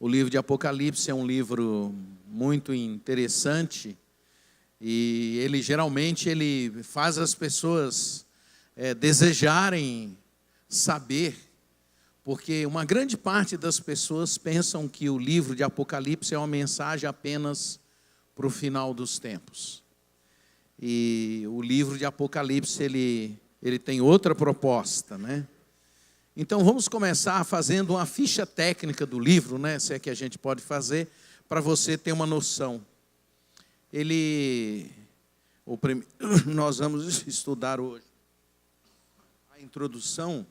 O livro de Apocalipse é um livro muito interessante e ele geralmente faz as pessoas desejarem saber, porque uma grande parte das pessoas pensam que o livro de Apocalipse é uma mensagem apenas para o final dos tempos. E o livro de Apocalipse ele tem outra proposta, né? Então vamos começar fazendo uma ficha técnica do livro, né? Se é que a gente pode fazer, para você ter uma noção. Nós vamos estudar hoje a introdução,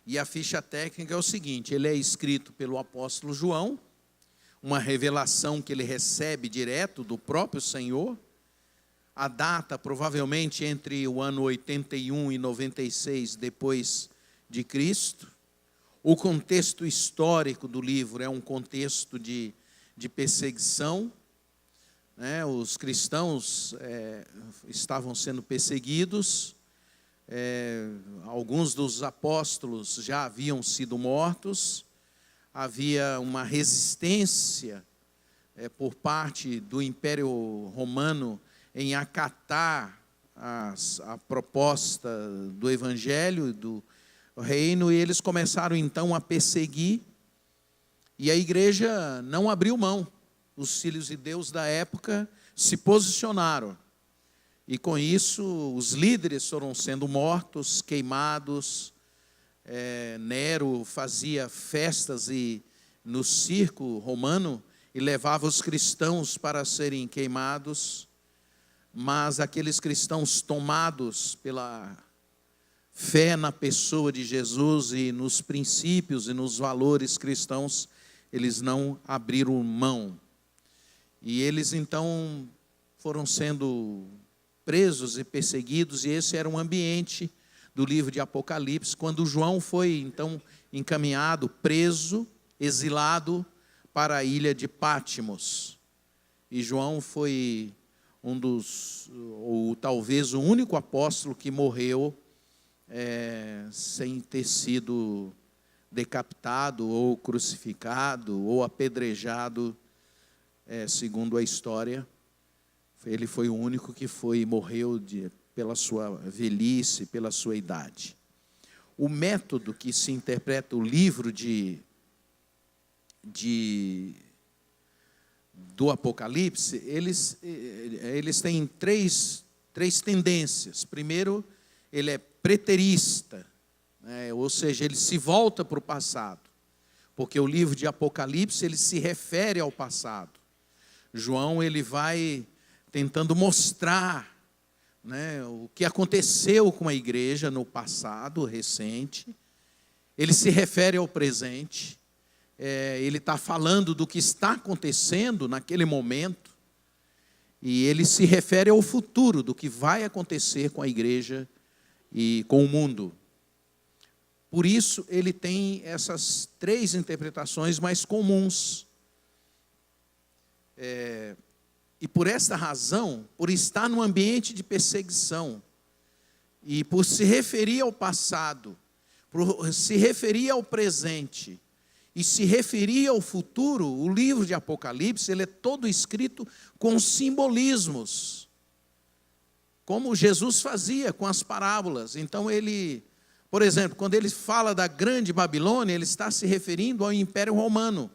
e a ficha técnica é o seguinte: ele é escrito pelo apóstolo João, uma revelação que ele recebe direto do próprio Senhor. A data provavelmente entre o ano 81 e 96 depois de Cristo. O contexto histórico do livro é um contexto de perseguição, né? Os cristãos estavam sendo perseguidos, alguns dos apóstolos já haviam sido mortos, havia uma resistência por parte do Império Romano em acatar a proposta do Evangelho, do reino, e eles começaram então a perseguir, e a igreja não abriu mão. Os filhos de Deus da época se posicionaram, e com isso os líderes foram sendo mortos, queimados. Nero fazia festas no circo romano e levava os cristãos para serem queimados, mas aqueles cristãos tomados pela fé na pessoa de Jesus e nos princípios e nos valores cristãos, eles não abriram mão. E eles então foram sendo presos e perseguidos, e esse era um ambiente do livro de Apocalipse, quando João foi então encaminhado, preso, exilado para a ilha de Pátimos. E João foi ou talvez o único apóstolo que morreu sem ter sido decapitado, ou crucificado, ou apedrejado, segundo a história. Ele foi o único que morreu pela sua velhice, pela sua idade. O método que se interpreta o livro do Apocalipse, eles têm três tendências. Primeiro, ele é preterista, né? Ou seja, ele se volta para o passado, porque o livro de Apocalipse ele se refere ao passado. João ele vai tentando mostrar, né, o que aconteceu com a igreja no passado recente. Ele se refere ao presente. Ele está falando do que está acontecendo naquele momento, e ele se refere ao futuro, do que vai acontecer com a igreja e com o mundo. Por isso, ele tem essas três interpretações mais comuns. E por esta razão, por estar num ambiente de perseguição, e por se referir ao passado, por se referir ao presente, e se referir ao futuro, o livro de Apocalipse ele é todo escrito com simbolismos, como Jesus fazia com as parábolas. Então por exemplo, quando ele fala da grande Babilônia, ele está se referindo ao Império Romano,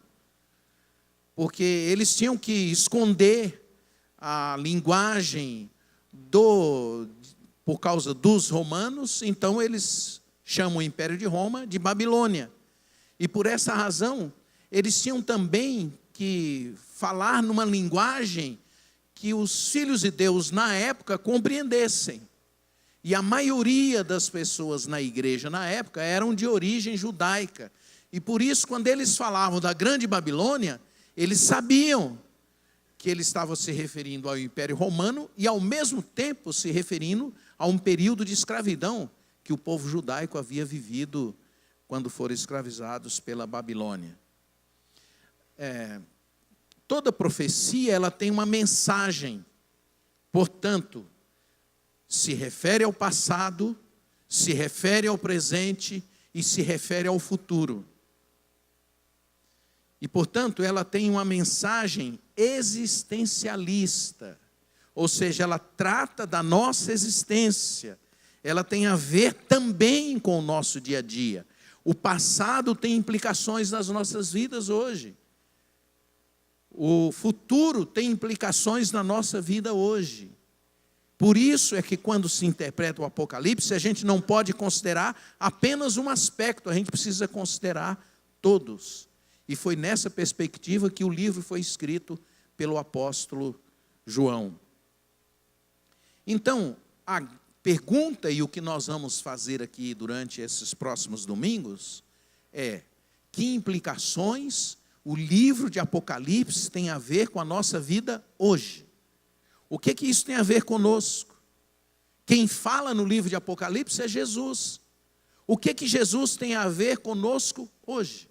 porque eles tinham que esconder a linguagem por causa dos romanos, então eles chamam o Império de Roma de Babilônia. E por essa razão, eles tinham também que falar numa linguagem que os filhos de Deus na época compreendessem. E a maioria das pessoas na igreja na época eram de origem judaica. E por isso, quando eles falavam da grande Babilônia, eles sabiam que ele estava se referindo ao Império Romano e ao mesmo tempo se referindo a um período de escravidão que o povo judaico havia vivido quando foram escravizados pela Babilônia. Toda profecia ela tem uma mensagem, portanto, se refere ao passado, se refere ao presente e se refere ao futuro. E, portanto, ela tem uma mensagem existencialista. Ou seja, ela trata da nossa existência. Ela tem a ver também com o nosso dia a dia. O passado tem implicações nas nossas vidas hoje. O futuro tem implicações na nossa vida hoje. Por isso é que quando se interpreta o Apocalipse, a gente não pode considerar apenas um aspecto, a gente precisa considerar todos. E foi nessa perspectiva que o livro foi escrito pelo apóstolo João. Então, a pergunta e o que nós vamos fazer aqui durante esses próximos domingos é: que implicações o livro de Apocalipse tem a ver com a nossa vida hoje? O que isso tem a ver conosco? Quem fala no livro de Apocalipse é Jesus. O que Jesus tem a ver conosco hoje?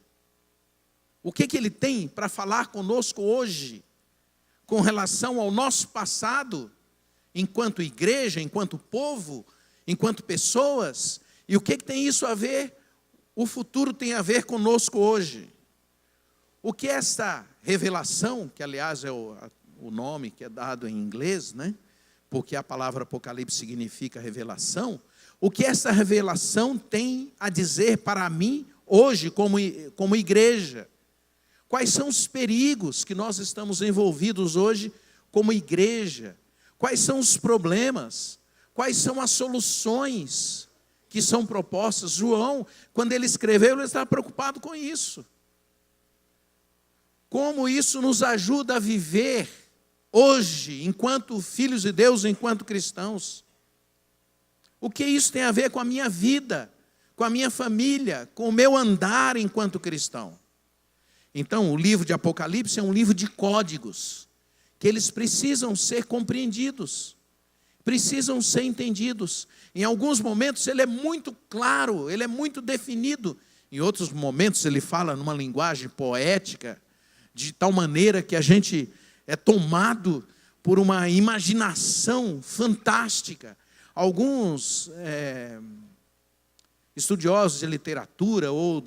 O que ele tem para falar conosco hoje, com relação ao nosso passado, enquanto igreja, enquanto povo, enquanto pessoas? E o que tem isso a ver, o futuro tem a ver conosco hoje? O que esta revelação, que aliás é o nome que é dado em inglês, né? Porque a palavra Apocalipse significa revelação. O que essa revelação tem a dizer para mim hoje como igreja? Quais são os perigos que nós estamos envolvidos hoje como igreja? Quais são os problemas? Quais são as soluções que são propostas? João, quando ele escreveu, ele estava preocupado com isso. Como isso nos ajuda a viver hoje, enquanto filhos de Deus, enquanto cristãos? O que isso tem a ver com a minha vida, com a minha família, com o meu andar enquanto cristão? Então, o livro de Apocalipse é um livro de códigos, que eles precisam ser compreendidos, precisam ser entendidos. Em alguns momentos ele é muito claro, ele é muito definido. Em outros momentos ele fala numa linguagem poética, de tal maneira que a gente é tomado por uma imaginação fantástica. Alguns estudiosos de literatura ou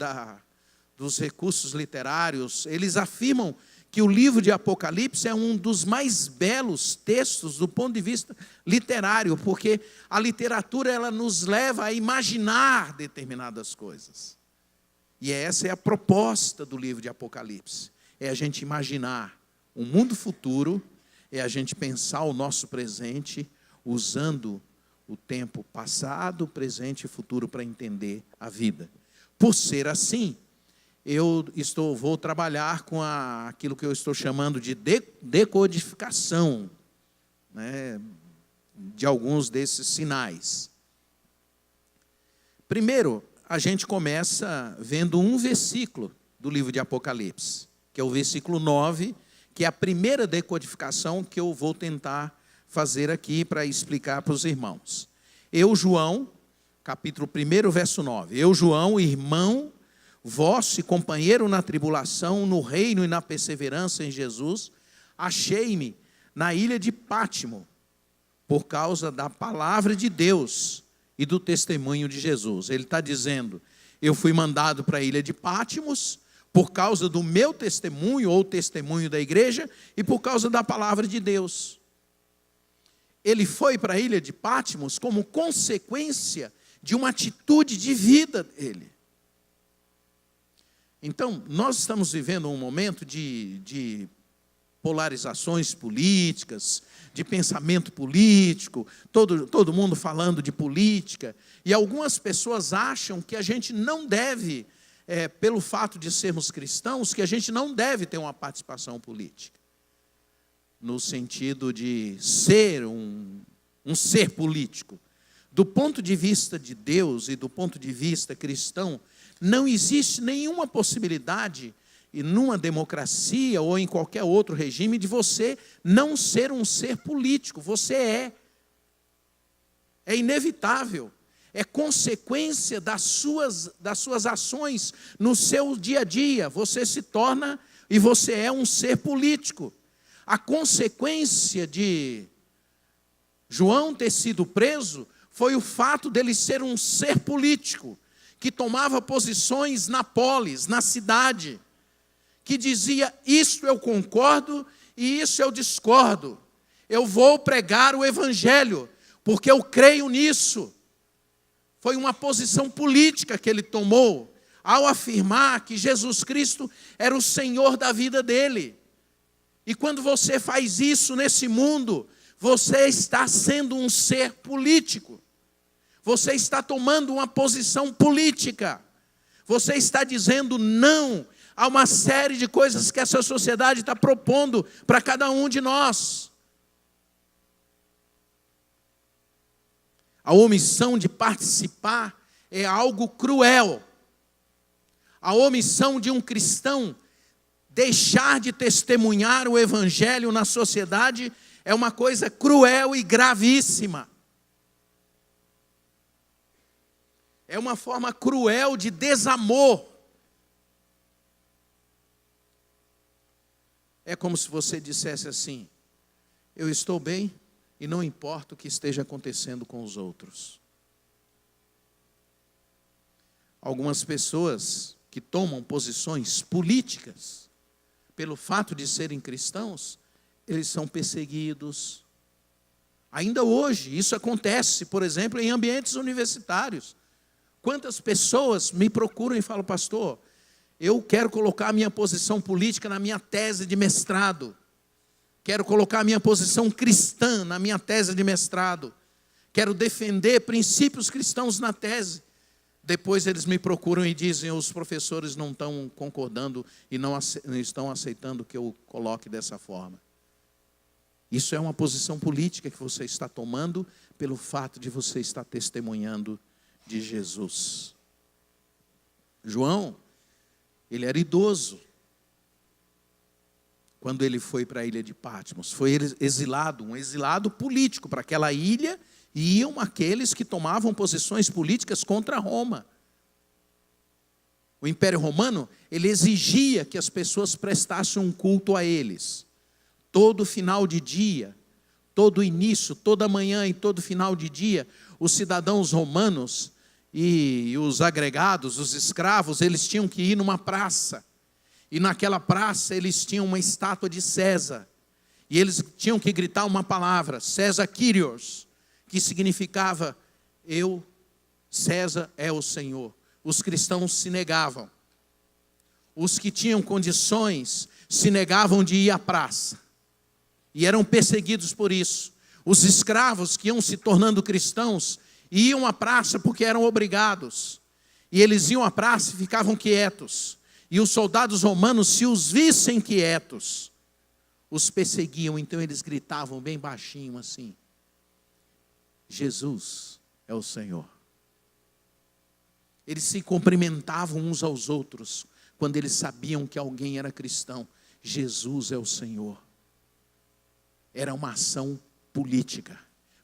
dos recursos literários, eles afirmam que o livro de Apocalipse é um dos mais belos textos do ponto de vista literário, porque a literatura ela nos leva a imaginar determinadas coisas. E essa é a proposta do livro de Apocalipse. É a gente imaginar um mundo futuro, é a gente pensar o nosso presente, usando o tempo passado, presente e futuro para entender a vida. Por ser assim, vou trabalhar com aquilo que eu estou chamando de decodificação, né, de alguns desses sinais. Primeiro, a gente começa vendo um versículo do livro de Apocalipse, que é o versículo 9, que é a primeira decodificação que eu vou tentar fazer aqui para explicar para os irmãos. Eu, João, capítulo 1, verso 9. Eu, João, irmão vosso e companheiro na tribulação, no reino e na perseverança em Jesus, achei-me na ilha de Pátimo, por causa da palavra de Deus e do testemunho de Jesus. Ele está dizendo, eu fui mandado para a ilha de Pátimos, por causa do meu testemunho, ou testemunho da igreja, e por causa da palavra de Deus. Ele foi para a ilha de Pátmos como consequência de uma atitude de vida dele. Então, nós estamos vivendo um momento de polarizações políticas, de pensamento político, todo mundo falando de política, e algumas pessoas acham que a gente não deve, pelo fato de sermos cristãos, que a gente não deve ter uma participação política, no sentido de ser um ser político. Do ponto de vista de Deus e do ponto de vista cristão, não existe nenhuma possibilidade, e numa democracia ou em qualquer outro regime, de você não ser um ser político. Você é. É inevitável. É consequência das suas ações no seu dia a dia. Você se torna e você é um ser político. A consequência de João ter sido preso foi o fato dele ser um ser político, que tomava posições na polis, na cidade, que dizia: isto eu concordo e isso eu discordo. Eu vou pregar o evangelho, porque eu creio nisso. Foi uma posição política que ele tomou, ao afirmar que Jesus Cristo era o Senhor da vida dele. E quando você faz isso nesse mundo, você está sendo um ser político. Você está tomando uma posição política. Você está dizendo não a uma série de coisas que essa sociedade está propondo para cada um de nós. A omissão de participar é algo cruel. A omissão de um cristão deixar de testemunhar o evangelho na sociedade é uma coisa cruel e gravíssima. É uma forma cruel de desamor. É como se você dissesse assim: eu estou bem e não importa o que esteja acontecendo com os outros. Algumas pessoas que tomam posições políticas, pelo fato de serem cristãos, eles são perseguidos. Ainda hoje, isso acontece, por exemplo, em ambientes universitários. Quantas pessoas me procuram e falam: pastor, eu quero colocar a minha posição política na minha tese de mestrado. Quero colocar a minha posição cristã na minha tese de mestrado. Quero defender princípios cristãos na tese. Depois eles me procuram e dizem: os professores não estão concordando e não estão aceitando que eu coloque dessa forma. Isso é uma posição política que você está tomando pelo fato de você estar testemunhando de Jesus. João, ele era idoso quando ele foi para a ilha de Patmos. Foi exilado, um exilado político. Para aquela ilha iam aqueles que tomavam posições políticas contra Roma. O Império Romano, ele exigia que as pessoas prestassem um culto a eles. Todo final de dia, todo início, toda manhã e todo final de dia, os cidadãos romanos e os agregados, os escravos, eles tinham que ir numa praça. E naquela praça eles tinham uma estátua de César. E eles tinham que gritar uma palavra: César Kyrios, que significava: eu, César é o Senhor. Os cristãos se negavam. Os que tinham condições se negavam de ir à praça. E eram perseguidos por isso. Os escravos que iam se tornando cristãos iam à praça porque eram obrigados. E eles iam à praça e ficavam quietos. E os soldados romanos, se os vissem quietos, os perseguiam. Então eles gritavam bem baixinho assim: Jesus é o Senhor. Eles se cumprimentavam uns aos outros quando eles sabiam que alguém era cristão. Jesus é o Senhor. Era uma ação política.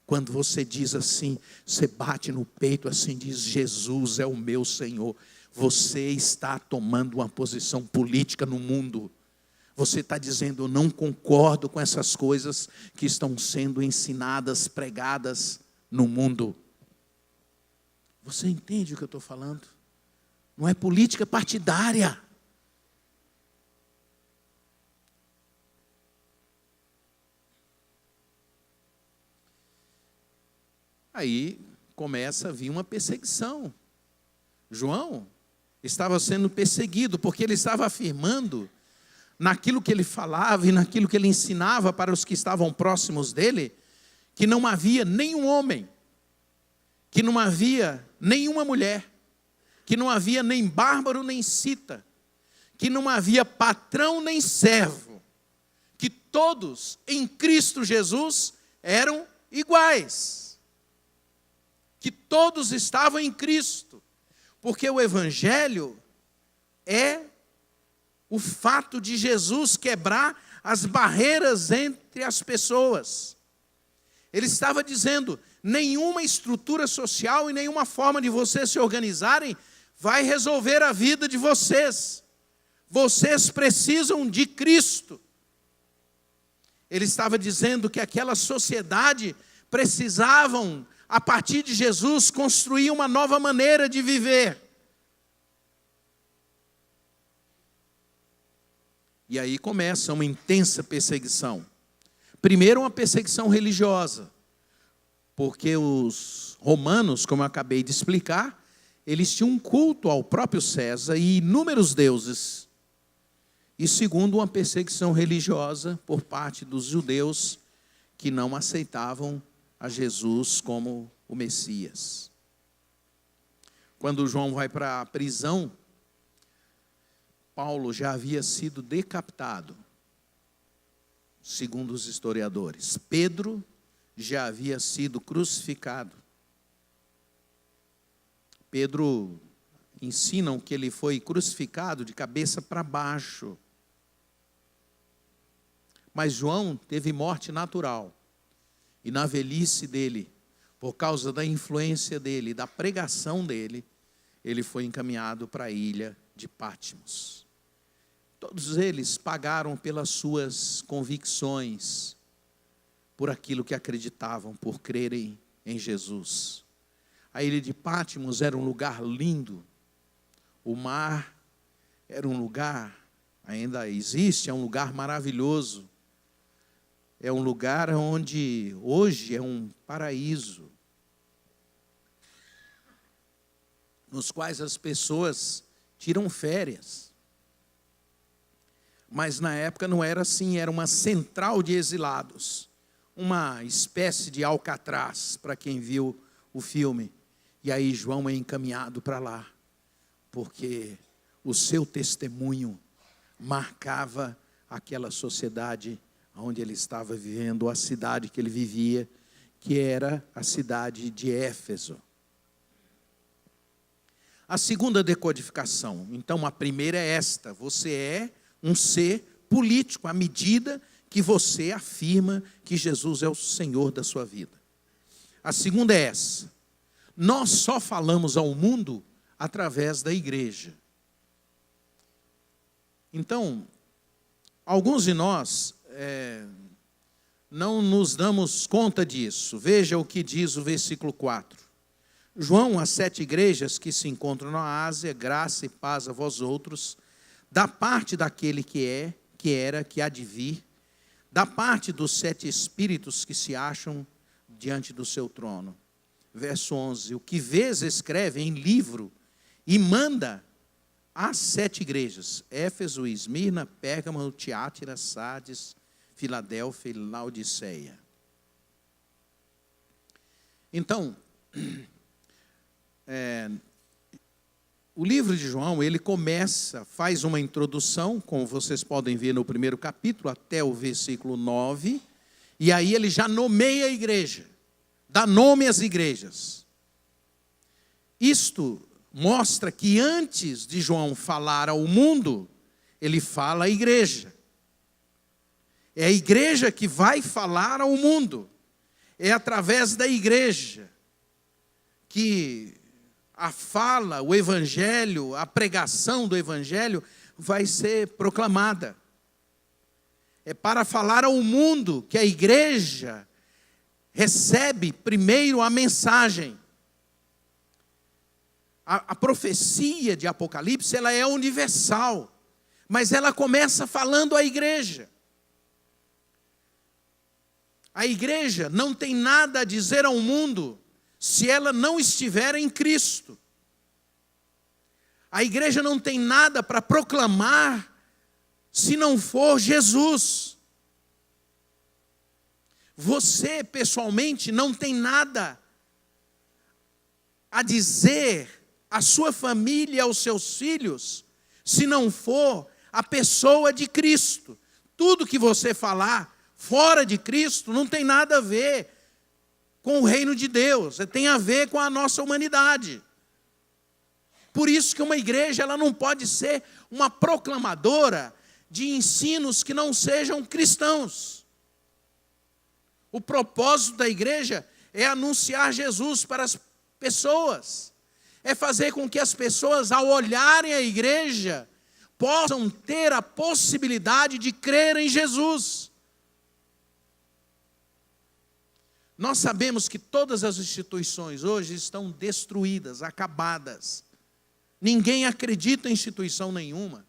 Quando você diz assim, você bate no peito assim, diz: Jesus é o meu Senhor. Você está tomando uma posição política no mundo. Você está dizendo: eu não concordo com essas coisas que estão sendo ensinadas, pregadas no mundo. Você entende o que eu estou falando? Não é política partidária. Aí começa a vir uma perseguição. João estava sendo perseguido porque ele estava afirmando naquilo que ele falava e naquilo que ele ensinava para os que estavam próximos dele, que não havia nenhum homem, que não havia nenhuma mulher, que não havia nem bárbaro nem cita, que não havia patrão nem servo, que todos em Cristo Jesus eram iguais, que todos estavam em Cristo, porque o Evangelho é o fato de Jesus quebrar as barreiras entre as pessoas. Ele estava dizendo: nenhuma estrutura social e nenhuma forma de vocês se organizarem vai resolver a vida de vocês. Vocês precisam de Cristo. Ele estava dizendo que aquela sociedade precisavam, a partir de Jesus, construir uma nova maneira de viver. E aí começa uma intensa perseguição. Primeiro, uma perseguição religiosa, porque os romanos, como eu acabei de explicar, eles tinham um culto ao próprio César e inúmeros deuses. E segundo, uma perseguição religiosa por parte dos judeus que não aceitavam a Jesus como o Messias. Quando João vai para a prisão, Paulo já havia sido decapitado, segundo os historiadores. Pedro já havia sido crucificado. Pedro ensinam que ele foi crucificado de cabeça para baixo. Mas João teve morte natural. E na velhice dele, por causa da influência dele, da pregação dele, ele foi encaminhado para a ilha de Patmos. Todos eles pagaram pelas suas convicções, por aquilo que acreditavam, por crerem em Jesus. A ilha de Patmos era um lugar lindo. O mar era um lugar, ainda existe, é um lugar maravilhoso. É um lugar onde hoje é um paraíso, nos quais as pessoas tiram férias. Mas na época não era assim, era uma central de exilados, uma espécie de Alcatraz, para quem viu o filme. E aí João é encaminhado para lá, porque o seu testemunho marcava aquela sociedade onde ele estava vivendo, a cidade que ele vivia, que era a cidade de Éfeso. A segunda decodificação, então a primeira é esta: você é um ser político, à medida que você afirma que Jesus é o Senhor da sua vida. A segunda é essa: nós só falamos ao mundo através da igreja. Então, alguns de nós não nos damos conta disso. Veja o que diz o versículo 4. João, às 7 igrejas que se encontram na Ásia, graça e paz a vós outros, da parte daquele que é, que era, que há de vir, da parte dos 7 espíritos que se acham diante do seu trono. Verso 11, o que vês escreve em livro e manda às 7 igrejas, Éfeso, Esmirna, Pérgamo, Tiátira, Sardes, Filadélfia e Laodiceia. Então, o livro de João, ele começa, faz uma introdução, como vocês podem ver no primeiro capítulo, até o versículo 9, e aí ele já nomeia a igreja, dá nome às igrejas. Isto mostra que antes de João falar ao mundo, ele fala à igreja. É a igreja que vai falar ao mundo. É através da igreja que a fala, o evangelho, a pregação do evangelho vai ser proclamada. É para falar ao mundo que a igreja recebe primeiro a mensagem. A profecia de Apocalipse, ela é universal, mas ela começa falando à igreja. A igreja não tem nada a dizer ao mundo se ela não estiver em Cristo. A igreja não tem nada para proclamar se não for Jesus. Você, pessoalmente, não tem nada a dizer à sua família, aos seus filhos, se não for a pessoa de Cristo. Tudo que você falar fora de Cristo não tem nada a ver com o reino de Deus, tem a ver com a nossa humanidade. Por isso que uma igreja, ela não pode ser uma proclamadora de ensinos que não sejam cristãos. O propósito da igreja é anunciar Jesus para as pessoas. É fazer com que as pessoas, ao olharem a igreja, possam ter a possibilidade de crer em Jesus. Nós sabemos que todas as instituições hoje estão destruídas, acabadas. Ninguém acredita em instituição nenhuma.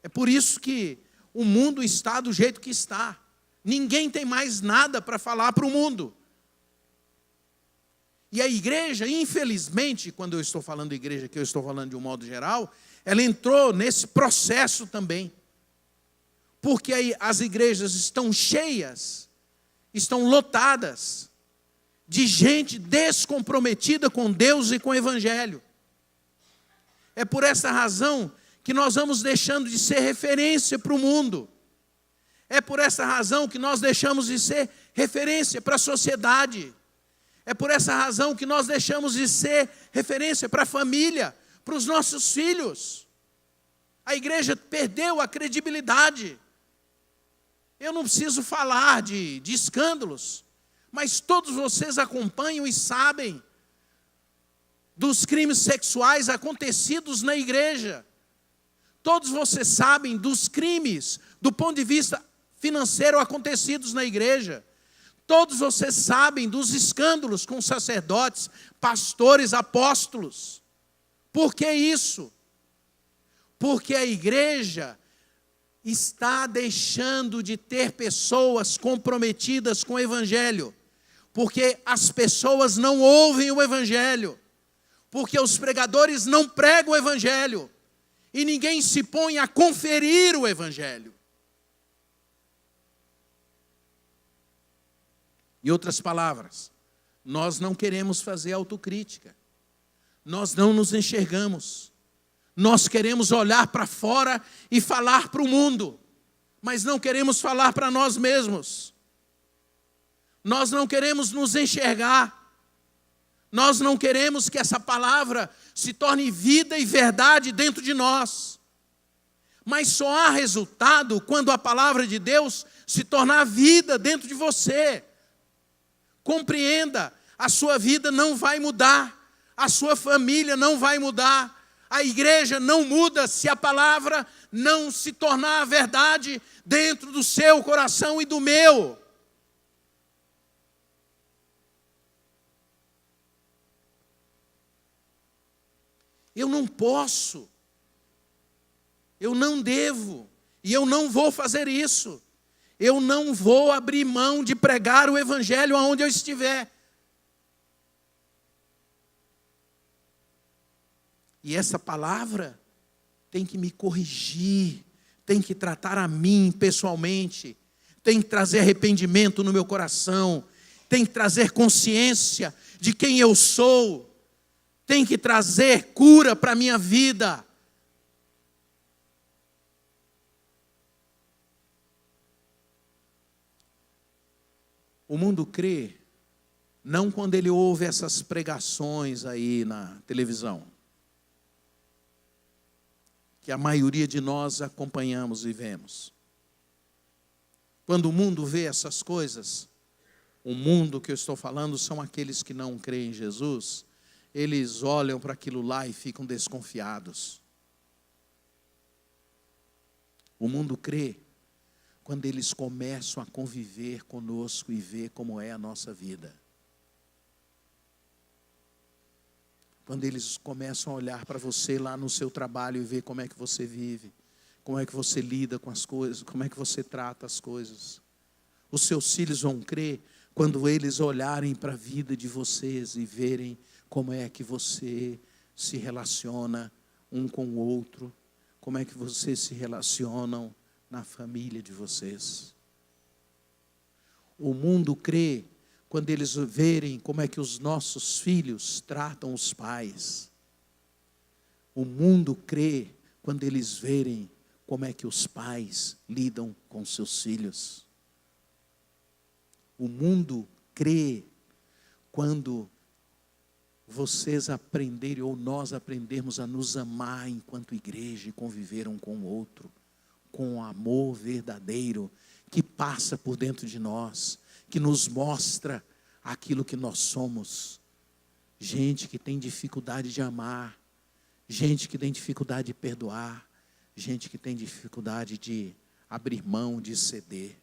É por isso que o mundo está do jeito que está. Ninguém tem mais nada para falar para o mundo. E a igreja, infelizmente, quando eu estou falando de igreja, que eu estou falando de um modo geral, ela entrou nesse processo também. Porque aí as igrejas estão cheias, estão lotadas de gente descomprometida com Deus e com o Evangelho. É por essa razão que nós vamos deixando de ser referência para o mundo. É por essa razão que nós deixamos de ser referência para a sociedade. É por essa razão que nós deixamos de ser referência para a família, para os nossos filhos. A igreja perdeu a credibilidade. Eu não preciso falar de escândalos, mas todos vocês acompanham e sabem dos crimes sexuais acontecidos na igreja. Todos vocês sabem dos crimes do ponto de vista financeiro acontecidos na igreja. Todos vocês sabem dos escândalos com sacerdotes, pastores, apóstolos. Por que isso? Porque a igreja está deixando de ter pessoas comprometidas com o Evangelho. Porque as pessoas não ouvem o Evangelho. Porque os pregadores não pregam o Evangelho. E ninguém se põe a conferir o Evangelho. Em outras palavras, nós não queremos fazer autocrítica. Nós não nos enxergamos. Nós queremos olhar para fora e falar para o mundo, mas não queremos falar para nós mesmos. Nós não queremos nos enxergar. Nós não queremos que essa palavra se torne vida e verdade dentro de nós. Mas só há resultado quando a palavra de Deus se tornar vida dentro de você. Compreenda, a sua vida não vai mudar, a sua família não vai mudar, a igreja não muda se a palavra não se tornar a verdade dentro do seu coração e do meu. Eu não posso, eu não devo, e eu não vou fazer isso. Eu não vou abrir mão de pregar o Evangelho aonde eu estiver. E essa palavra tem que me corrigir, tem que tratar a mim pessoalmente, tem que trazer arrependimento no meu coração, tem que trazer consciência de quem eu sou, tem que trazer cura para a minha vida. O mundo crê, não quando ele ouve essas pregações aí na televisão, que a maioria de nós acompanhamos e vemos. Quando o mundo vê essas coisas, o mundo que eu estou falando são aqueles que não creem em Jesus, eles olham para aquilo lá e ficam desconfiados. O mundo crê quando eles começam a conviver conosco e ver como é a nossa vida. Quando eles começam a olhar para você lá no seu trabalho e ver como é que você vive, como é que você lida com as coisas, como é que você trata as coisas. Os seus filhos vão crer quando eles olharem para a vida de vocês e verem como é que você se relaciona um com o outro, como é que vocês se relacionam na família de vocês. O mundo crê quando eles verem como é que os nossos filhos tratam os pais. O mundo crê quando eles verem como é que os pais lidam com seus filhos. O mundo crê quando vocês aprenderem ou nós aprendermos a nos amar enquanto igreja e conviver um com o outro, com o amor verdadeiro que passa por dentro de nós, que nos mostra aquilo que nós somos. Gente que tem dificuldade de amar, gente que tem dificuldade de perdoar, gente que tem dificuldade de abrir mão, de ceder.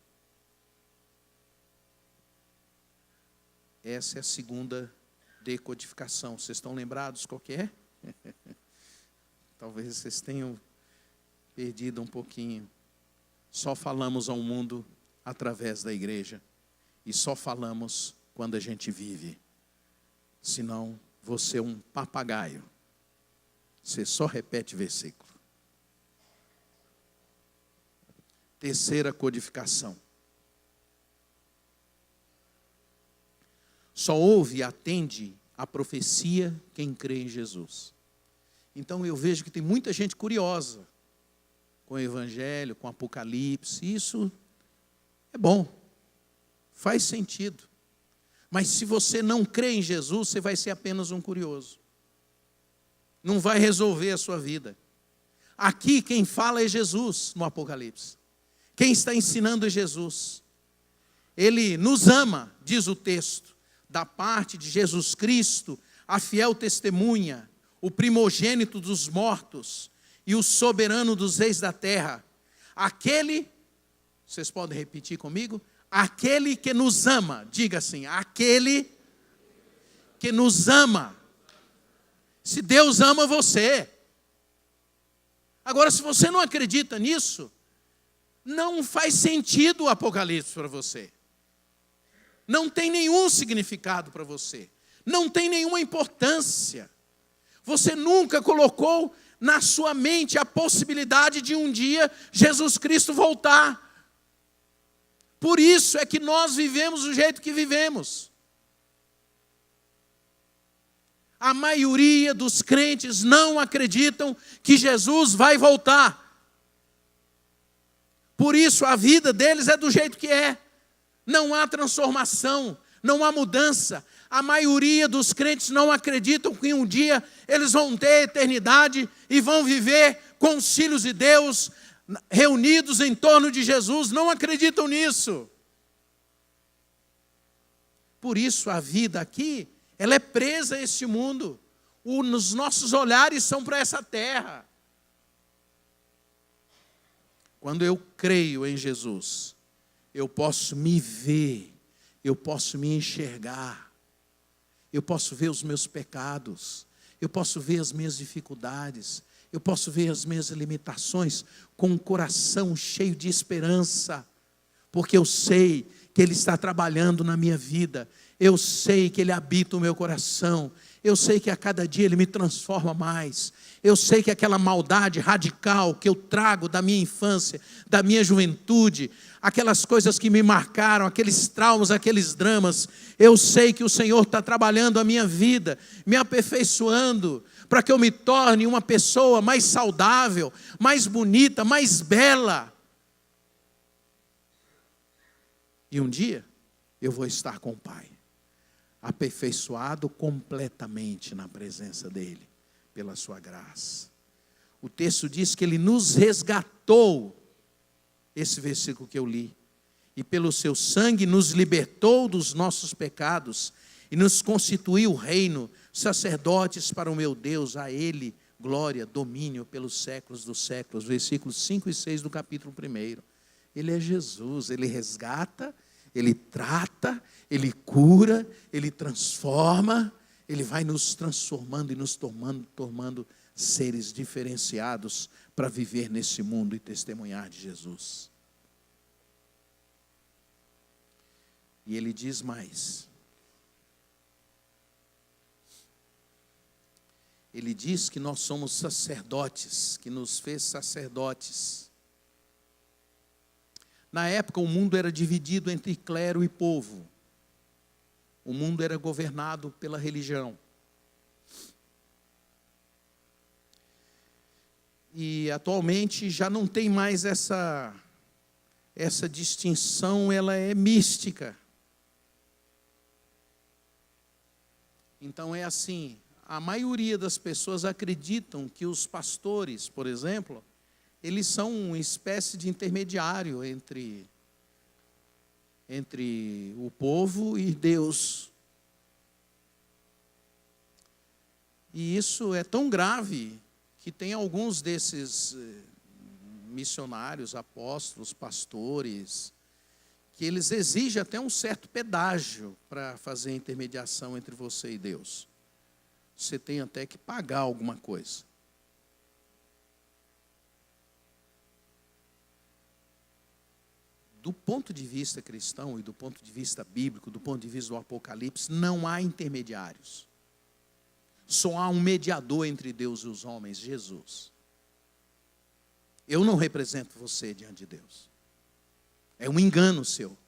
Essa é a segunda decodificação. Vocês estão lembrados qual que é? Talvez vocês tenham perdido um pouquinho. só falamos ao mundo através da igreja. E só falamos quando a gente vive. Senão, você é um papagaio. Você só repete versículo. Terceira codificação. Só ouve e atende a profecia quem crê em Jesus. Então eu vejo que tem muita gente curiosa com o Evangelho, com o Apocalipse. Isso é bom, faz sentido. Mas se você não crê em Jesus, você vai ser apenas um curioso. Não vai resolver a sua vida. Aqui quem fala é Jesus no Apocalipse. Quem está ensinando é Jesus. Ele nos ama, diz o texto, da parte de Jesus Cristo, a fiel testemunha, o primogênito dos mortos e o soberano dos reis da terra. Aquele, vocês podem repetir comigo? Aquele que nos ama, diga assim, aquele que nos ama. Se Deus ama você. Agora, se você não acredita nisso, não faz sentido o Apocalipse para você. Não tem nenhum significado para você. Não tem nenhuma importância. Você nunca colocou na sua mente a possibilidade de um dia Jesus Cristo voltar. Por isso é que nós vivemos do jeito que vivemos. A maioria dos crentes não acreditam que Jesus vai voltar. Por isso a vida deles é do jeito que é. Não há transformação, não há mudança. A maioria dos crentes não acreditam que um dia eles vão ter eternidade e vão viver com os filhos de Deus, reunidos em torno de Jesus. Não acreditam nisso. Por isso a vida aqui, ela é presa a este mundo. Os nossos olhares são para essa terra. Quando eu creio em Jesus, eu posso me ver, eu posso me enxergar, eu posso ver os meus pecados, eu posso ver as minhas dificuldades, eu posso ver as minhas limitações com um coração cheio de esperança, porque eu sei que Ele está trabalhando na minha vida, eu sei que Ele habita o meu coração, eu sei que a cada dia Ele me transforma mais, eu sei que aquela maldade radical que eu trago da minha infância, da minha juventude, aquelas coisas que me marcaram, aqueles traumas, aqueles dramas, eu sei que o Senhor está trabalhando a minha vida, me aperfeiçoando, para que eu me torne uma pessoa mais saudável, mais bonita, mais bela. E um dia eu vou estar com o Pai, aperfeiçoado completamente na presença dEle, pela sua graça. O texto diz que Ele nos resgatou, esse versículo que eu li, e pelo seu sangue nos libertou dos nossos pecados, e nos constituiu reino, sacerdotes para o meu Deus, a Ele glória, domínio pelos séculos dos séculos. Versículos 5 e 6 do capítulo 1. Ele é Jesus, Ele resgata, Ele trata, Ele cura, Ele transforma, Ele vai nos transformando e nos tornando seres diferenciados para viver nesse mundo e testemunhar de Jesus. E Ele diz mais. Ele diz que nós somos sacerdotes, que nos fez sacerdotes. Na época o mundo era dividido entre clero e povo. O mundo era governado pela religião. E atualmente já não tem mais essa distinção, ela é mística. Então é assim, a maioria das pessoas acreditam que os pastores, por exemplo, eles são uma espécie de intermediário entre o povo e Deus. E isso é tão grave que tem alguns desses missionários, apóstolos, pastores, que eles exigem até um certo pedágio para fazer a intermediação entre você e Deus. Você tem até que pagar alguma coisa. do ponto de vista cristão e do ponto de vista bíblico, do ponto de vista do Apocalipse, não há intermediários. Só há um mediador entre Deus e os homens, Jesus. Eu não represento você diante de Deus. É um engano seu.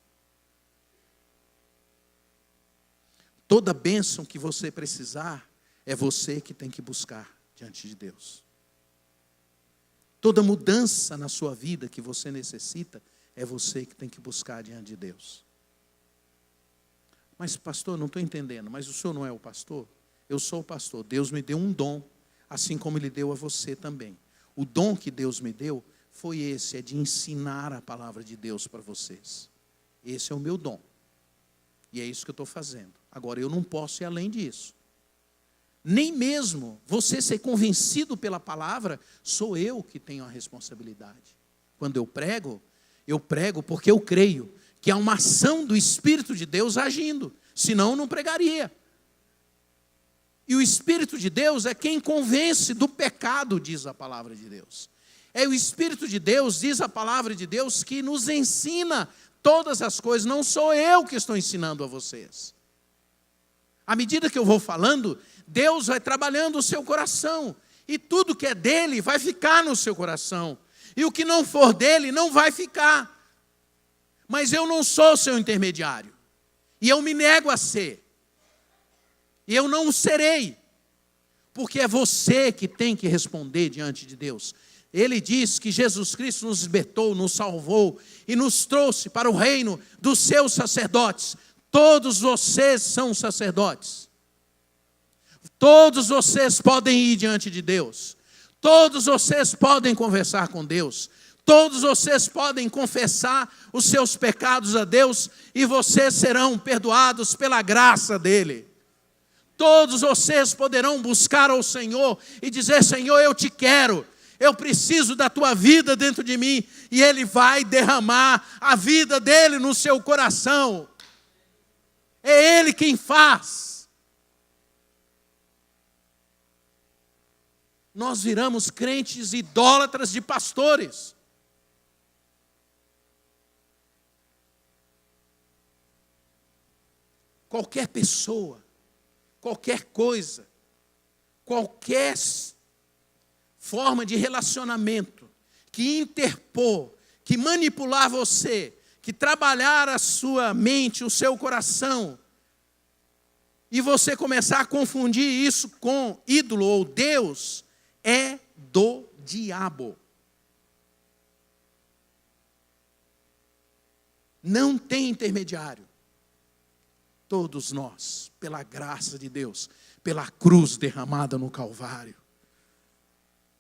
Toda bênção que você precisar, é você que tem que buscar diante de Deus. Toda mudança na sua vida que você necessita, é você que tem que buscar diante de Deus. Mas pastor, não estou entendendo, mas o senhor não é o pastor? Eu sou o pastor, Deus me deu um dom, assim como Ele deu a você também. O dom que Deus me deu foi esse, é de ensinar a palavra de Deus para vocês. Esse é o meu dom. E é isso que eu estou fazendo. Agora, eu não posso ir além disso. Nem mesmo você ser convencido pela palavra, sou eu que tenho a responsabilidade. Quando eu prego porque eu creio que há uma ação do Espírito de Deus agindo. Senão eu não pregaria. E o Espírito de Deus é quem convence do pecado, diz a palavra de Deus. É o Espírito de Deus, diz a palavra de Deus, que nos ensina todas as coisas. Não sou eu que estou ensinando a vocês. À medida que eu vou falando, Deus vai trabalhando o seu coração. E tudo que é dele vai ficar no seu coração. E o que não for dele não vai ficar. Mas eu não sou seu intermediário. E eu me nego a ser. E eu não o serei. Porque é você que tem que responder diante de Deus. Ele diz que Jesus Cristo nos libertou, nos salvou e nos trouxe para o reino dos seus sacerdotes. Todos vocês são sacerdotes. Todos vocês podem ir diante de Deus. Todos vocês podem conversar com Deus. Todos vocês podem confessar os seus pecados a Deus e vocês serão perdoados pela graça dEle. Todos vocês poderão buscar ao Senhor e dizer: Senhor, eu te quero. Eu preciso da tua vida dentro de mim. E Ele vai derramar a vida dEle no seu coração. É Ele quem faz. Nós viramos crentes idólatras de pastores. Qualquer pessoa, qualquer coisa, qualquer forma de relacionamento que interpor, que manipular você, que trabalhar a sua mente, o seu coração, e você começar a confundir isso com ídolo ou Deus, é do diabo. Não tem intermediário. Todos nós, pela graça de Deus, pela cruz derramada no Calvário,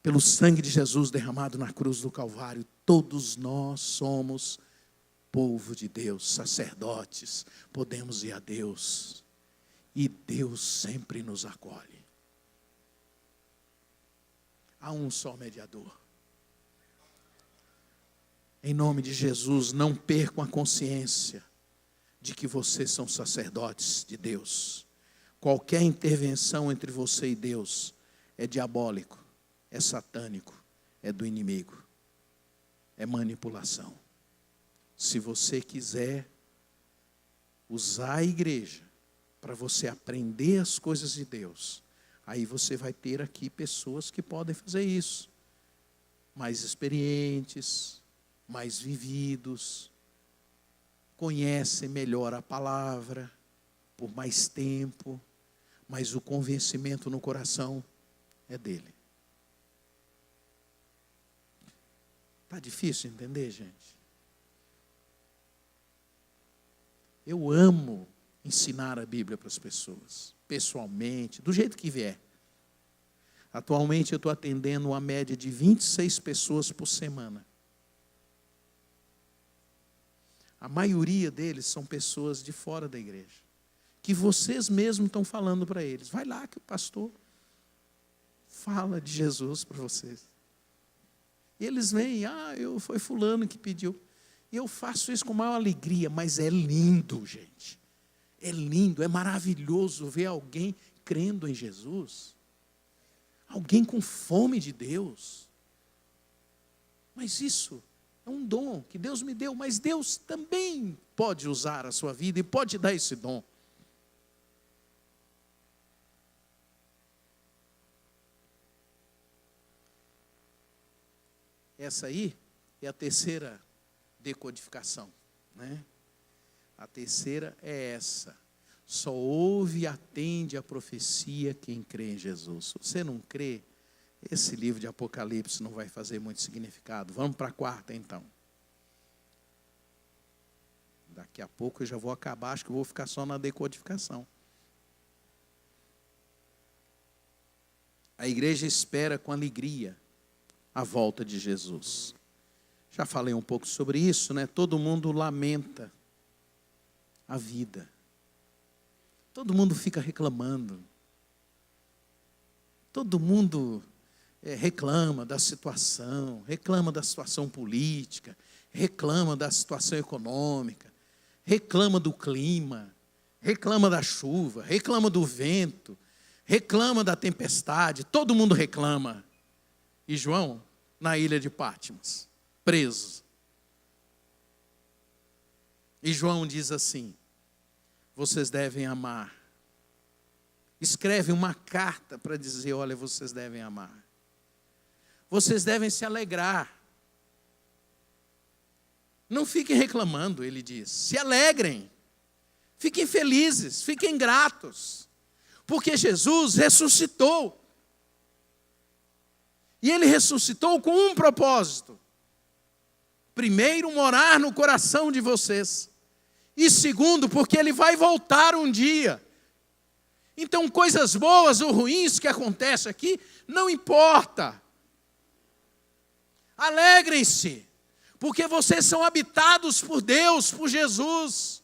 pelo sangue de Jesus derramado na cruz do Calvário, todos nós somos povo de Deus, sacerdotes, podemos ir a Deus, e Deus sempre nos acolhe. Há um só mediador. Em nome de Jesus, não percam a consciência de que vocês são sacerdotes de Deus. Qualquer intervenção entre você e Deus é diabólico, é satânico, é do inimigo, é manipulação. Se você quiser usar a igreja para você aprender as coisas de Deus, aí você vai ter aqui pessoas que podem fazer isso, mais experientes, mais vividos, conhecem melhor a palavra, por mais tempo, mas o convencimento no coração é dele. Está difícil entender, gente? Eu amo ensinar a Bíblia para as pessoas, pessoalmente, do jeito que vier. Atualmente eu estou atendendo uma média de 26 pessoas por semana. A maioria deles são pessoas de fora da igreja, que vocês mesmos estão falando para eles. Vai lá que o pastor fala de Jesus para vocês. E eles vêm, foi fulano que pediu. E eu faço isso com maior alegria, mas é lindo, gente. É lindo, é maravilhoso ver alguém crendo em Jesus. Alguém com fome de Deus. Mas isso É um dom que Deus me deu, mas Deus também pode usar a sua vida e pode dar esse dom. Essa aí é a terceira decodificação, né? A terceira é essa: só ouve e atende a profecia quem crê em Jesus. Se você não crê, esse livro de Apocalipse não vai fazer muito significado. Vamos para a quarta então. Daqui a pouco eu já vou acabar, acho que eu vou ficar só na decodificação. A igreja espera com alegria a volta de Jesus. Já falei um pouco sobre isso, né? Todo mundo lamenta a vida. Todo mundo fica reclamando. Todo mundo reclama da situação política, reclama da situação econômica, reclama do clima, reclama da chuva, reclama do vento, reclama da tempestade, todo mundo reclama. E João, na ilha de Patmos, preso. E João diz assim: vocês devem amar. Escreve uma carta para dizer: olha, vocês devem amar. Vocês devem se alegrar. Não fiquem reclamando, ele diz. Se alegrem. Fiquem felizes, fiquem gratos. Porque Jesus ressuscitou. E ele ressuscitou com um propósito. Primeiro, morar no coração de vocês. E segundo, porque ele vai voltar um dia. Então, coisas boas ou ruins que acontecem aqui, não importa. Alegrem-se, porque vocês são habitados por Deus, por Jesus.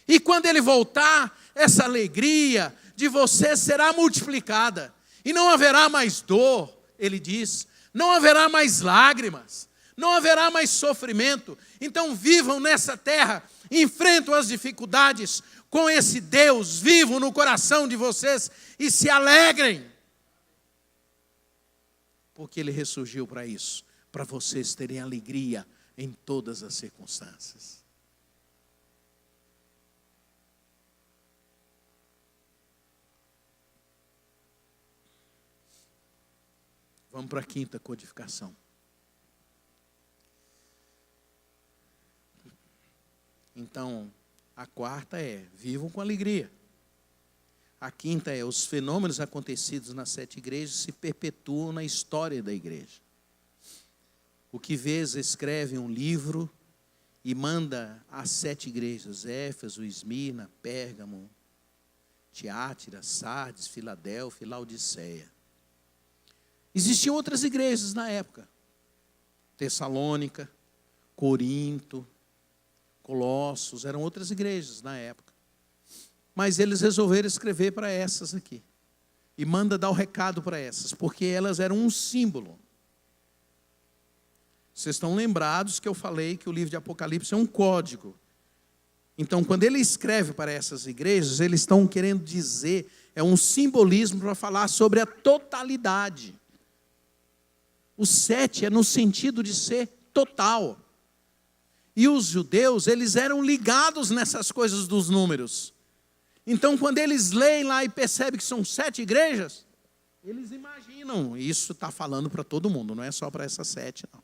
E quando ele voltar, essa alegria de vocês será multiplicada. E não haverá mais dor, ele diz. Não haverá mais lágrimas. Não haverá mais sofrimento. Então vivam nessa terra, enfrentam as dificuldades com esse Deus vivo no coração de vocês e se alegrem. Porque ele ressurgiu para isso, para vocês terem alegria em todas as circunstâncias. Vamos para a quinta codificação. Então, a quarta é: vivam com alegria. A quinta é: os fenômenos acontecidos nas 7 igrejas se perpetuam na história da igreja. O que vês, escreve um livro e manda às 7 igrejas: Éfeso, Esmirna, Pérgamo, Tiátira, Sardes, Filadélfia e Laodiceia. Existiam outras igrejas na época: Tessalônica, Corinto, Colossos, eram outras igrejas na época. Mas eles resolveram escrever para essas aqui. E manda dar o recado para essas, porque elas eram um símbolo. Vocês estão lembrados que eu falei que o livro de Apocalipse é um código. Então, quando ele escreve para essas igrejas, eles estão querendo dizer, é um simbolismo para falar sobre a totalidade. O 7 é no sentido de ser total. E os judeus, eles eram ligados nessas coisas dos números. Então, quando eles leem lá e percebem que são 7 igrejas, eles imaginam, isso está falando para todo mundo, não é só para essas 7, não.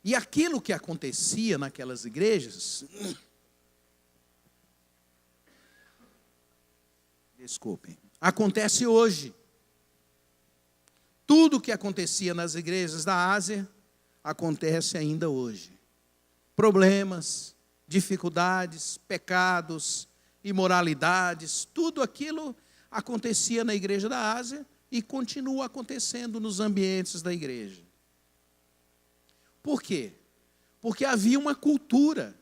E aquilo que acontecia naquelas igrejas, desculpem, acontece hoje. Tudo o que acontecia nas igrejas da Ásia, acontece ainda hoje. Problemas, dificuldades, pecados, imoralidades, tudo aquilo acontecia na igreja da Ásia e continua acontecendo nos ambientes da igreja. Por quê? Porque havia uma cultura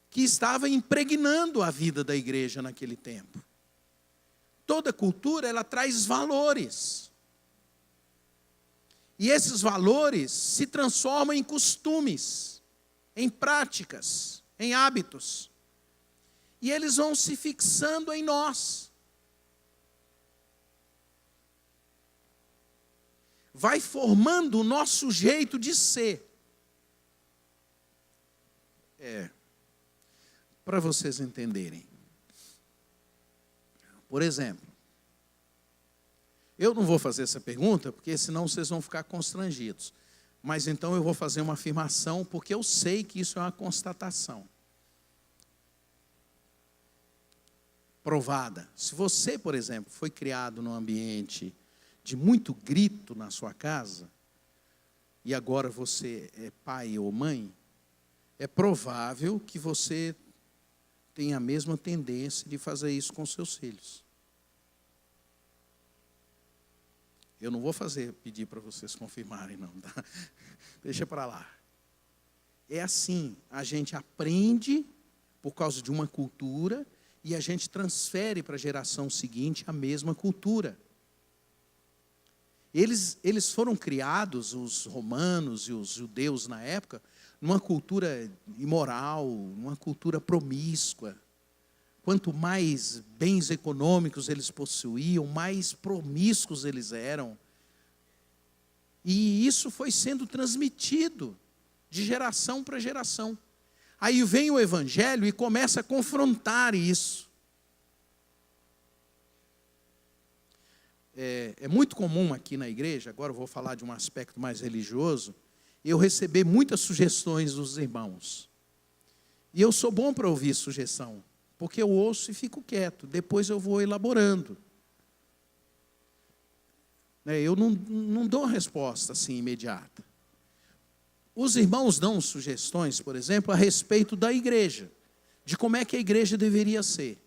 que estava impregnando a vida da igreja naquele tempo. Toda cultura, ela traz valores. E esses valores se transformam em costumes, em práticas, em hábitos. E eles vão se fixando em nós. vai formando o nosso jeito de ser. Para vocês entenderem. Por exemplo, eu não vou fazer essa pergunta, porque senão vocês vão ficar constrangidos. Mas então eu vou fazer uma afirmação, porque eu sei que isso é uma constatação. Provada. Se você, por exemplo, foi criado num ambiente de muito grito na sua casa, e agora você é pai ou mãe, é provável que você tenha a mesma tendência de fazer isso com seus filhos. Eu não vou pedir para vocês confirmarem, não, tá? Deixa para lá. É assim, a gente aprende por causa de uma cultura e a gente transfere para a geração seguinte a mesma cultura. Eles foram criados, os romanos e os judeus na época, numa cultura imoral, numa cultura promíscua. Quanto mais bens econômicos eles possuíam, mais promíscuos eles eram. E isso foi sendo transmitido de geração para geração. Aí vem o Evangelho e começa a confrontar isso. É muito comum aqui na igreja, agora eu vou falar de um aspecto mais religioso, eu receber muitas sugestões dos irmãos. E eu sou bom para ouvir sugestão, porque eu ouço e fico quieto, depois eu vou elaborando. Eu não dou resposta assim imediata. Os irmãos dão sugestões, por exemplo, a respeito da igreja, de como é que a igreja deveria ser.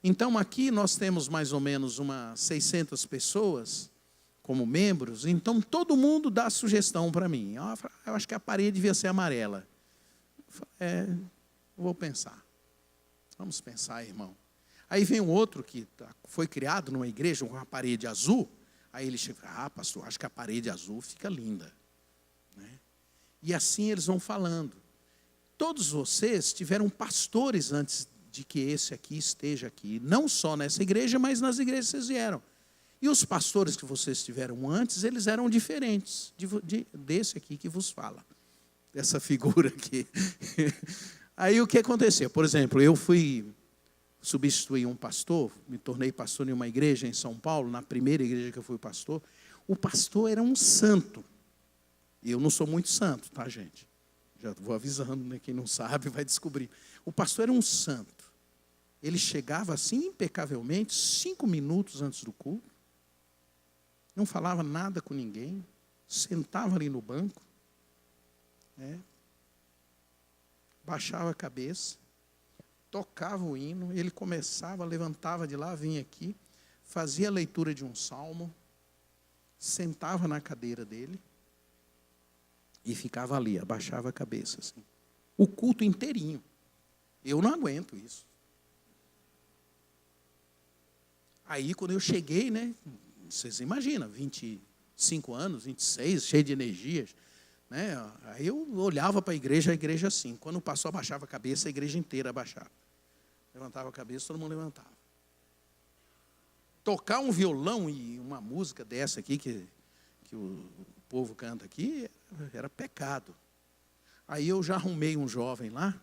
Então aqui nós temos mais ou menos umas 600 pessoas como membros, então todo mundo dá sugestão para mim. Eu acho que a parede devia ser amarela. Vou pensar. Vamos pensar, irmão. Aí vem um outro que foi criado numa igreja com uma parede azul, aí ele chega, pastor, acho que a parede azul fica linda. Né? E assim eles vão falando. Todos vocês tiveram pastores antes de que esse aqui esteja aqui, não só nessa igreja, mas nas igrejas que vocês vieram. E os pastores que vocês tiveram antes, eles eram diferentes desse aqui que vos fala, dessa figura aqui. Aí o que aconteceu? Por exemplo, eu fui substituir um pastor, me tornei pastor em uma igreja em São Paulo, na primeira igreja que eu fui pastor. O pastor era um santo. E eu não sou muito santo, tá, gente? Já vou avisando, né? Quem não sabe vai descobrir. O pastor era um santo. Ele chegava assim impecavelmente, 5 minutos antes do culto. Não falava nada com ninguém. Sentava ali no banco. Baixava a cabeça. Tocava o hino. Ele começava, levantava de lá, vinha aqui. Fazia a leitura de um salmo. Sentava na cadeira dele. E ficava ali, abaixava a cabeça. Assim. O culto inteirinho. Eu não aguento isso. Aí, quando eu cheguei, né? Vocês imaginam, 25 anos, 26, cheio de energias. Né? Aí eu olhava para a igreja assim. Quando o pastor abaixava a cabeça, a igreja inteira abaixava. Levantava a cabeça, todo mundo levantava. Tocar um violão e uma música dessa aqui, que o povo canta aqui, era pecado. Aí eu já arrumei um jovem lá,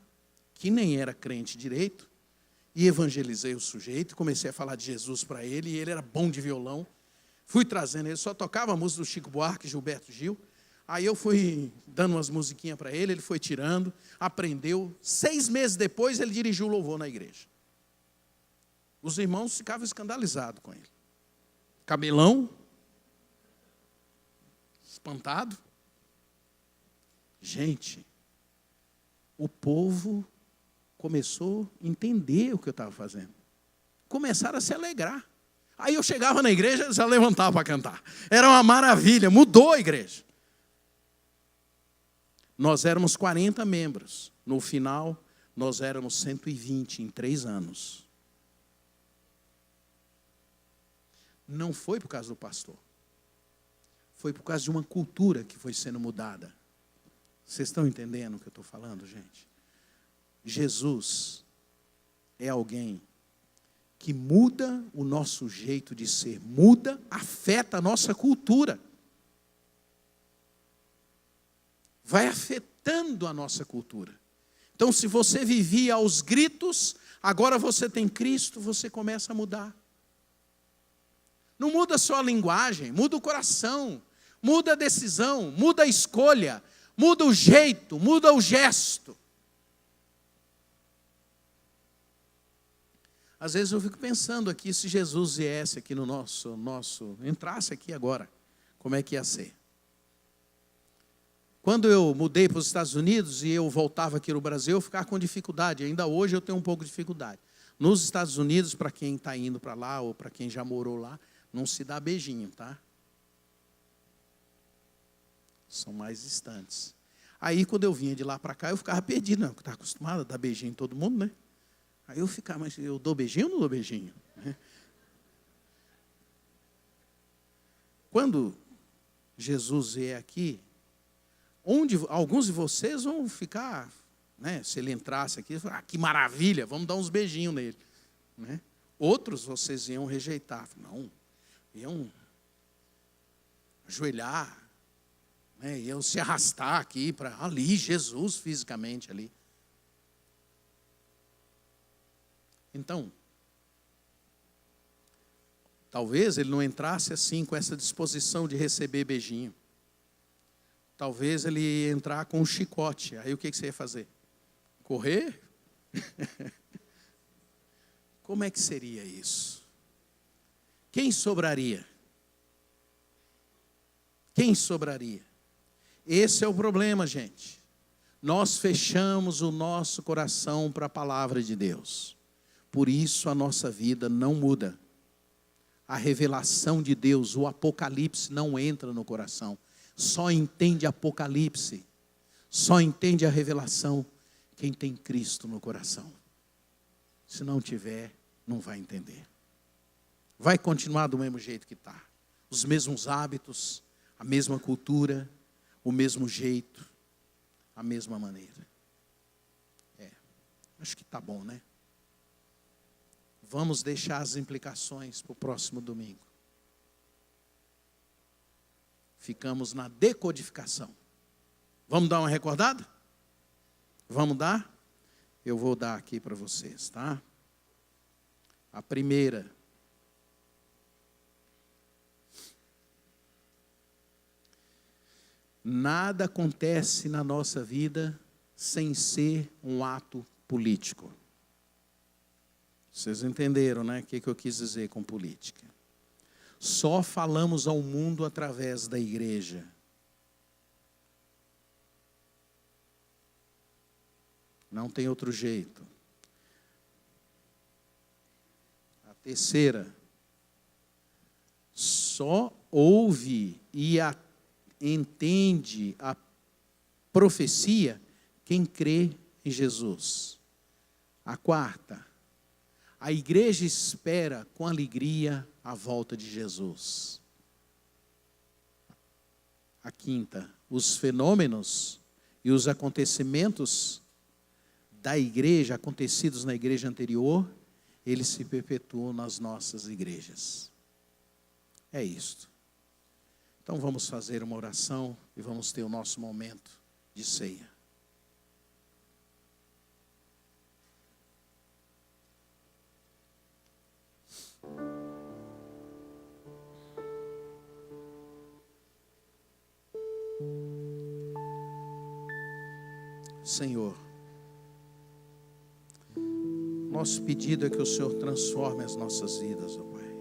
que nem era crente direito, e evangelizei o sujeito, comecei a falar de Jesus para ele, e ele era bom de violão. Fui trazendo ele, só tocava a música do Chico Buarque, Gilberto Gil. Aí eu fui dando umas musiquinhas para ele foi tirando, aprendeu. 6 meses depois ele dirigiu o louvor na igreja. Os irmãos ficavam escandalizados com ele. Cabelão, espantado. Gente, o povo começou a entender o que eu estava fazendo. Começaram a se alegrar. Aí eu chegava na igreja, já levantava para cantar. Era uma maravilha, mudou a igreja. Nós éramos 40 membros. No final, nós éramos 120 em 3 anos. Não foi por causa do pastor. Foi por causa de uma cultura que foi sendo mudada. Vocês estão entendendo o que eu estou falando, gente? Jesus é alguém que muda o nosso jeito de ser, muda, afeta a nossa cultura. Vai afetando a nossa cultura. Então, se você vivia aos gritos, agora você tem Cristo, você começa a mudar. Não muda só a linguagem, muda o coração, muda a decisão, muda a escolha, muda o jeito, muda o gesto. Às vezes eu fico pensando aqui, se Jesus viesse aqui no entrasse aqui agora, como é que ia ser? Quando eu mudei para os Estados Unidos e eu voltava aqui no Brasil, eu ficava com dificuldade, ainda hoje eu tenho um pouco de dificuldade. Nos Estados Unidos, para quem está indo para lá ou para quem já morou lá, não se dá beijinho, tá? São mais distantes. Aí quando eu vinha de lá para cá, eu ficava perdido, não, porque estava acostumado a dar beijinho em todo mundo, né? Aí eu ficava, mas eu dou beijinho ou não dou beijinho? Quando Jesus vier aqui, alguns de vocês vão ficar, né, se ele entrasse aqui, que maravilha, vamos dar uns beijinhos nele. Né? Outros vocês iam rejeitar, não, iam ajoelhar, né, iam se arrastar aqui para ali, Jesus fisicamente ali. Então, talvez ele não entrasse assim com essa disposição de receber beijinho. Talvez ele ia entrar com um chicote. Aí o que você ia fazer? Correr? Como é que seria isso? Quem sobraria? Quem sobraria? Esse é o problema, gente. Nós fechamos o nosso coração para a palavra de Deus. Por isso a nossa vida não muda. A revelação de Deus, o Apocalipse não entra no coração. Só entende Apocalipse, só entende a revelação quem tem Cristo no coração. Se não tiver, não vai entender. Vai continuar do mesmo jeito que está. Os mesmos hábitos, a mesma cultura, o mesmo jeito, a mesma maneira. Acho que está bom, né? Vamos deixar as implicações para o próximo domingo. Ficamos na decodificação. Vamos dar uma recordada? Vamos dar? Eu vou dar aqui para vocês, tá? A primeira. Nada acontece na nossa vida sem ser um ato político. Vocês entenderam, né? O que eu quis dizer com política? Só falamos ao mundo através da igreja. Não tem outro jeito. A terceira. Só ouve e entende a profecia quem crê em Jesus. A quarta. A igreja espera com alegria a volta de Jesus. A quinta, os fenômenos e os acontecimentos da igreja, acontecidos na igreja anterior, eles se perpetuam nas nossas igrejas. É isto. Então vamos fazer uma oração e vamos ter o nosso momento de ceia. Senhor, nosso pedido é que o Senhor transforme as nossas vidas, ó Pai.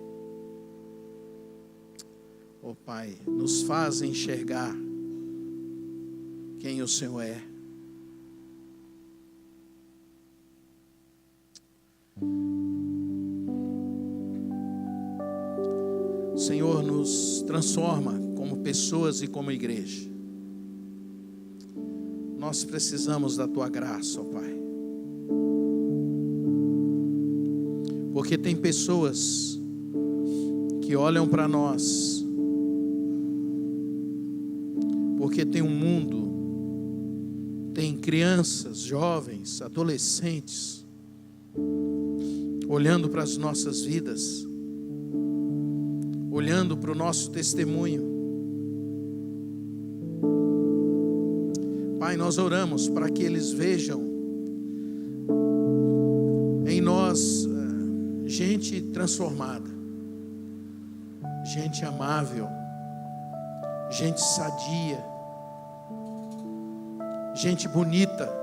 Ó Pai, nos faz enxergar quem o Senhor é. Senhor, nos transforma como pessoas e como igreja. Nós precisamos da Tua graça, ó Pai. Porque tem pessoas que olham para nós, porque tem um mundo, tem crianças, jovens, adolescentes, olhando para as nossas vidas, olhando para o nosso testemunho. Pai, nós oramos para que eles vejam em nós gente transformada, gente amável, gente sadia, gente bonita,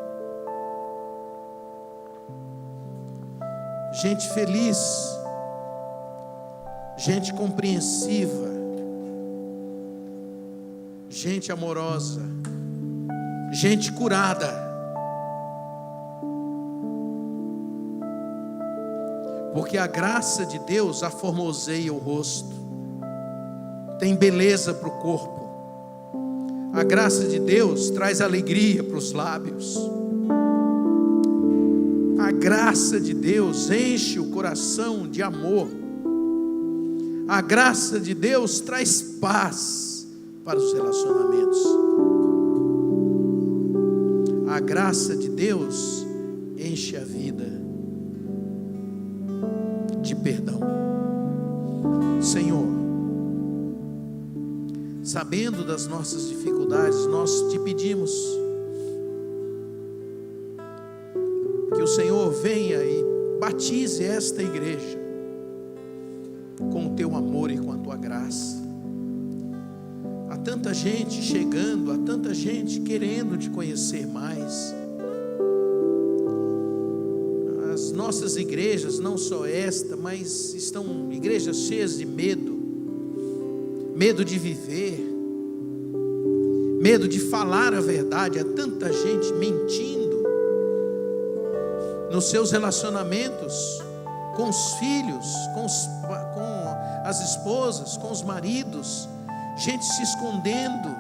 gente feliz, gente compreensiva, gente amorosa, gente curada. Porque a graça de Deus aformoseia o rosto, tem beleza para o corpo. A graça de Deus traz alegria para os lábios. A graça de Deus enche o coração de amor. A graça de Deus traz paz para os relacionamentos. A graça de Deus enche a vida de perdão. Senhor, sabendo das nossas dificuldades, nós te pedimos que o Senhor venha e batize esta igreja com o teu amor e com a tua graça. Há tanta gente chegando, há tanta gente querendo te conhecer mais. As nossas igrejas, não só esta, mas estão igrejas cheias de medo, medo de viver, medo de falar a verdade. Há tanta gente mentindo nos seus relacionamentos com os filhos, com as esposas, com os maridos, gente se escondendo,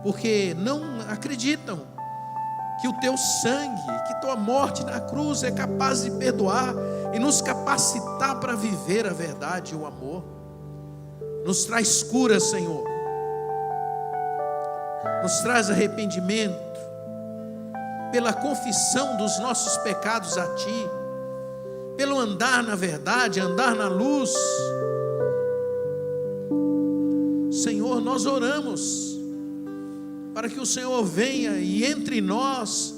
porque não acreditam que o teu sangue, que tua morte na cruz é capaz de perdoar e nos capacitar para viver a verdade e o amor. Nos traz cura, Senhor. Nos traz arrependimento pela confissão dos nossos pecados a Ti, pelo andar na verdade, andar na luz. Senhor, nós oramos para que o Senhor venha e entre nós,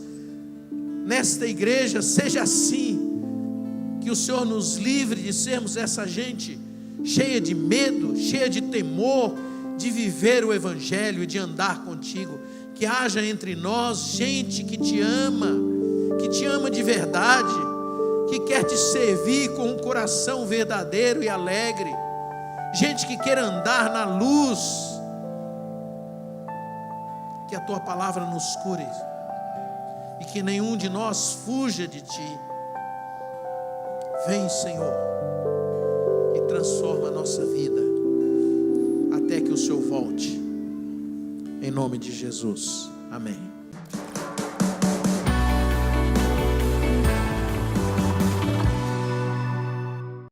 nesta igreja, seja assim, que o Senhor nos livre de sermos essa gente cheia de medo, cheia de temor, de viver o Evangelho e de andar contigo. Que haja entre nós gente que te ama de verdade, que quer te servir com um coração verdadeiro e alegre, gente que quer andar na luz. Que a tua palavra nos cure e que nenhum de nós fuja de ti. Vem, Senhor, e transforma a nossa vida até que o Senhor volte, em nome de Jesus, amém.